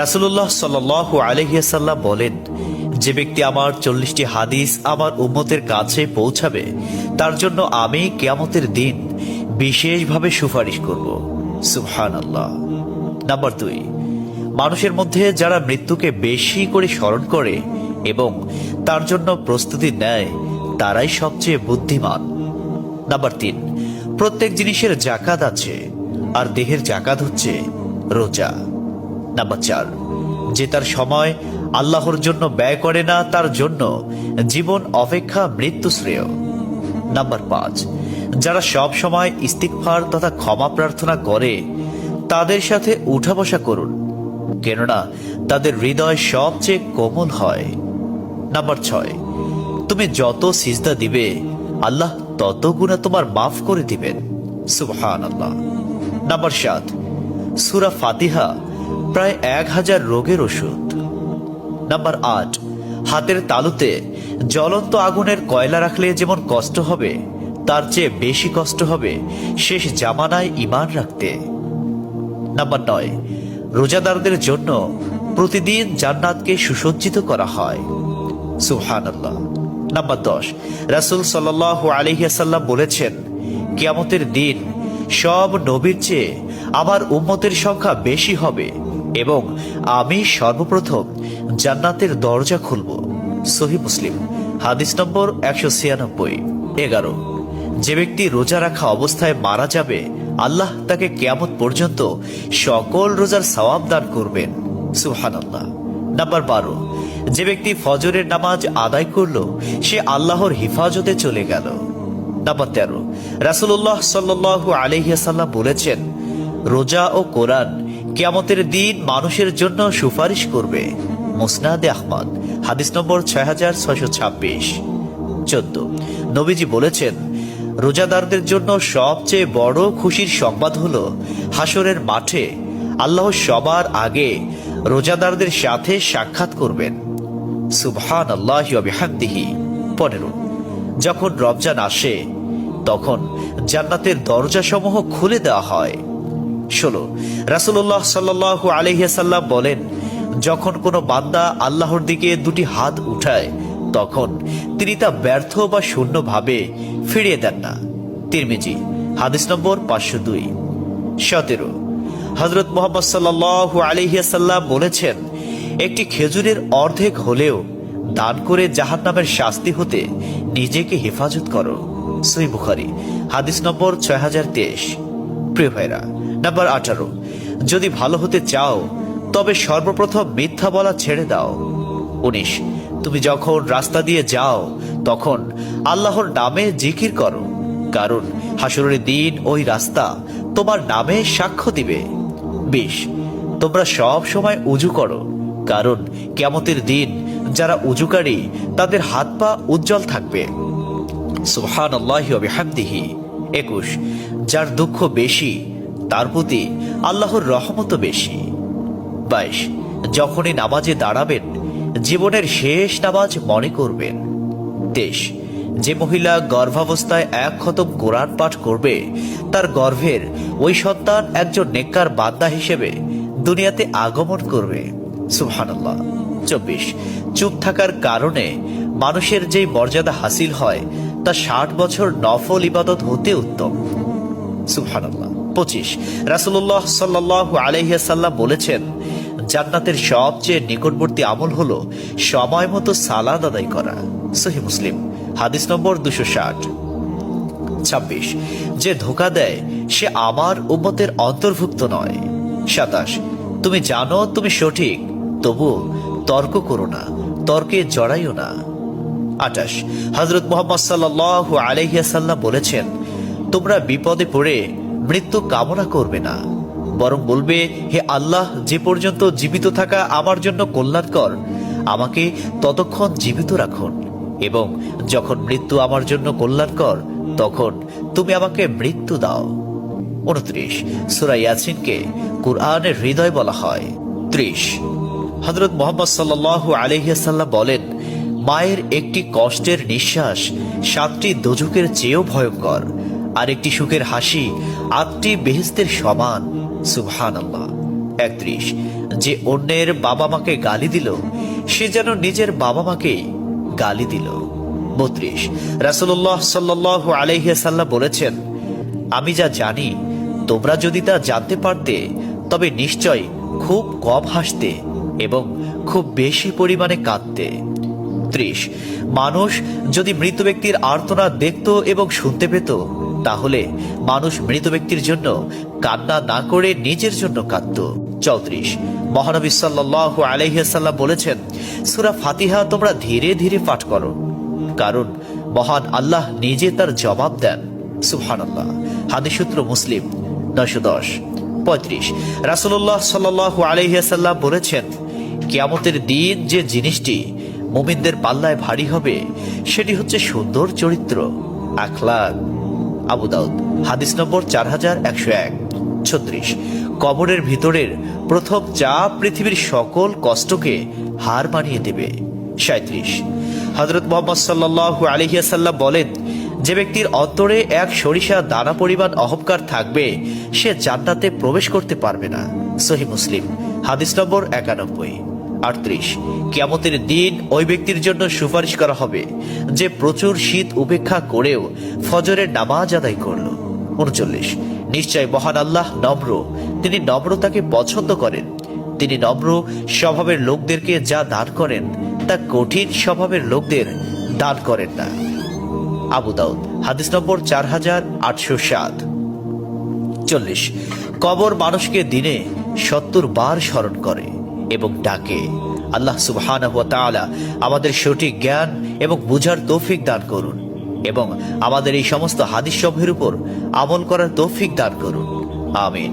রাসূলুল্লাহ সাল্লাল্লাহু আলাইহি ওয়াসাল্লাম বলেন, যে ব্যক্তি আমার 40টি হাদিস আমার উম্মতের কাছে পৌঁছাবে তার জন্য আমি কিয়ামতের দিন বিশেষভাবে সুপারিশ করব। সুবহানাল্লাহ। নাম্বার 2, মানুষের মধ্যে যারা মৃত্যুকে বেশি করে স্মরণ করে এবং তার জন্য প্রস্তুতি নেয় তারাই সবচেয়ে বুদ্ধিমান। নাম্বার 3, প্রত্যেক জিনিসের জাকাত আছে, আর দেহের জাকাত হচ্ছে রোজা। নাম্বার 4, যে তার সময় আল্লাহর জন্য ব্যয় করে না তার জন্য জীবন অপেক্ষা মৃত্যু শ্রেয়। নাম্বার 5, যারা সব সময় ইস্তিগফার তথা ক্ষমা প্রার্থনা করে তাদের সাথে উঠা বসা করুন, কেননা তাদের হৃদয় সবচেয়ে কোমল হয়। নাম্বার 6, তুমি যত সিজদা দিবে আল্লাহ তত গুনাহ তোমার মাফ করে দিবেন। সুবহানাল্লাহ। নাম্বার 7, সূরা ফাতিহা প্রায় 1000 রোগের ওষুধ। নাম্বার 8, হাতের তালুতে জ্বলন্ত আগুনের কয়লা রাখলে যেমন কষ্ট হবে তার চেয়ে বেশি কষ্ট হবে শেষ জামানায় ঈমান রাখতে। নাম্বার 9, রোজাদারদের জন্য প্রতিদিন জান্নাতকে সুসজ্জিত করা হয়। সুবহানাল্লাহ। নাম্বার 10, রাসূল সাল্লাল্লাহু আলাইহি ওয়াসাল্লাম বলেছেন, কিয়ামতের দিন সব নবীর চেয়ে আমার উম্মতের সংখ্যা বেশি হবে এবং আমি সর্বপ্রথম জান্নাতের দরজা খুলব। সহিহ মুসলিম, হাদিস নম্বর 196। 11, যে ব্যক্তি রোজা রাখা অবস্থায় মারা যাবে আল্লাহ তাকে কিয়ামত পর্যন্ত সকল রোজার সওয়াব দান করবেন। সুবহানাল্লাহ। নাম্বার 12, যে ব্যক্তি ফজরের নামাজ আদায় করল সে আল্লাহর হিফাজতে চলে গেল। নাম্বার 13, রাসূলুল্লাহ সাল্লাল্লাহু আলাইহি ওয়াসাল্লাম বলেছেন, রোজা ও কোরআন কিয়ামতের দিন মানুষের জন্য সুপারিশ করবে। মুসনাদে আহমদ, হাদিস নম্বর 6626। 14, নবীজি বলেছেন, রোজাদারদের জন্য সবচেয়ে বড় খুশির সংবাদ হলো হাসরের মাঠে আল্লাহ সবার আগে রোজাদারদের সাথে সাক্ষাৎ করবেন। সুবহানাল্লাহি ওয়া বিহামদিহি। 15, যখন রমজান আসে তখন জান্নাতের দরজাসমূহ খুলে দেওয়া হয়। 16, রাসূলুল্লাহ সাল্লাল্লাহু আলাইহি ওয়াসাল্লাম বলেন, যখন কোনো বান্দা আল্লাহর দিকে দুটি হাত উঠায় তখন তিনি তা ব্যর্থ বা শূন্য ভাবে ফিরিয়ে দেন না। তিরমিজি, হাদিস নম্বর 502। 17, হযরত মুহাম্মদ সাল্লাল্লাহু আলাইহি ওয়াসাল্লাম বলেছেন, একটি খেজুরের অর্ধেক হলেও দান করে জাহান্নামের শাস্তি হতে নিজেকে হেফাজত করো। সহিহ বুখারী, হাদিস নম্বর 6023। প্রিয় ভাইরা, নাম্বার 18, যদি ভালো হতে চাও তবে সর্বপ্রথম মিথ্যা বলা ছেড়ে দাও। 19, তুমি যখন রাস্তা দিয়ে যাও তখন আল্লাহর নামে জিকির করো, কারণ হাসরের দিন ওই রাস্তা তোমার নামে সাক্ষ্য দিবে। 20, তোমরা সব সময় উজু করো, কারণ কিয়ামতের দিন যারা উজুকারী তাদের হাত পা উজ্জ্বল থাকবে। সুবহানাল্লাহি ওয়া বিহামদিহি। 21, যার দুঃখ বেশি তার প্রতি আল্লাহর রহমতও বেশি। 22, যখনই নামাজে দাঁড়াবেন জীবনের শেষ নামাজ মনে করবেন। 23, যে মহিলা গর্ভাবস্থায় 1 খতম কোরআন পাঠ করবে তার গর্ভের ওই সন্তান একজন নেককার বান্দা হিসেবে দুনিয়াতে আগমন করবে। সুবহানাল্লাহ। 24, চুপ থাকার কারণে মানুষের যেই মর্যাদা হাসিল হয় তা 60 বছর নফল ইবাদত হতে উত্তম। সুবহানাল্লাহ। 25, রাসূলুল্লাহ সাল্লাল্লাহু আলাইহি ওয়াসাল্লাম বলেছেন, জান্নাতের সবচেয়ে নিকটবর্তী আমল হলো সময় মতো সালাত আদায় করা। সহিহ মুসলিম, হাদিস নম্বর 260। 26, যে ধোঁকা দেয় সে আমার উম্মতের অন্তর্ভুক্ত নয়। 27, তুমি জানো তুমি সঠিক তবু তর্ক করো না, তর্কে জড়াইও না। 28, হযরত মুহাম্মদ সাল্লাল্লাহু আলাইহি ওয়াসাল্লাম বলেছেন, তোমরা বিপদে পড়ে মৃত্যু কামনা করবে না, বরং বলবে, হে আল্লাহ, যে পর্যন্ত জীবিত থাকা আমার জন্য কল্যাণকর আমাকে ততক্ষণ জীবিত রাখুন, এবং যখন মৃত্যু আমার জন্য কল্যাণকর তখন তুমি আমাকে মৃত্যু দাও। 29, সূরা ইয়াসিনকে কুরআনের হৃদয় বলা হয়। 30, হযরত মুহাম্মদ সাল্লাল্লাহু আলাইহি ওয়াসাল্লাম বলেন, মায়ের একটি কষ্টের নিঃশ্বাস 7টি দোজখের চেয়েও ভয়ঙ্কর, আর একটি সুখের হাসি 8টি বেহেশতের সমান। সুবহানাল্লাহ। 31, যে অন্যের বাবা মাকে গালি দিল সে যেন নিজের বাবা মাকেই গালি দিল। 32, রাসূলুল্লাহ সাল্লাল্লাহু আলাইহি ওয়াসাল্লাম বলেছেন, আমি যা জানি তোমরা যদি তা জানতে পারতে তবে নিশ্চয় খুব কম হাসতে এবং খুব বেশি পরিমাণে কাঁদতে। 30, মানুষ যদি মৃত ব্যক্তির আর্তনাদ দেখত এবং শুনতে পেত তাহলে মানুষ মৃত ব্যক্তির জন্য কান্না না করে নিজের জন্য কাঁদত। 34, মহানবী সাল্লাল্লাহু আলাইহি ওয়াসাল্লাম বলেছেন, সূরা ফাতিহা তোমরা ধীরে ধীরে পাঠ করো, কারণ মহান আল্লাহ নিজে তার জবাব দেন। সুবহানাল্লাহ। হাদিস সূত্র মুসলিম 910। 35, রাসূলুল্লাহ সাল্লাল্লাহু আলাইহি ওয়াসাল্লাম বলেছেন, কিয়ামতের দিন যে জিনিসটি মুমিনদের পাল্লায় ভারী হবে সেটি হচ্ছে সুন্দর চরিত্র, আখলাক। আবু দাউদ হাদিস নম্বর 4101। 36, কবরের ভিতরের প্রথম চাপ পৃথিবীর সকল কষ্টকে হার মানিয়ে দেবে। 37, হযরত মুহাম্মদ সাল্লাল্লাহু আলাইহি ওয়াসাল্লাম বলেন, যে ব্যক্তির অন্তরে এক সরিষা দানা পরিমাণ অহংকার থাকবে সে জান্নাতে প্রবেশ করতে পারবে না। সহিহ মুসলিম হাদিস নম্বর 91। 38, কিয়ামতের দিন ওই ব্যক্তির জন্য সুপারিশ করা হবে যে প্রচুর শীত উপেক্ষা করেও ফজরের নামাজ আদায় করল। 39, নিশ্চয় মহান আল্লাহ নম্র, তিনি নম্রতাকে পছন্দ করেন। তিনি নম্র স্বভাবের লোকদেরকে যা দান করেন তা কঠিন স্বভাবের লোকদের দান করেন না। আবু দাউদ হাদিস নম্বর 4807। 40, কবর মানুষকে দিনে 70 বার স্মরণ করে এবং ডাকে। আল্লাহ সুবহানাহু ওয়া তাআলা আমাদের সঠিক জ্ঞান এবং বুঝার তৌফিক দান করুন এবং আমাদের এই সমস্ত হাদিস সমূহের উপর আমল করার তৌফিক দান করুন। আমিন।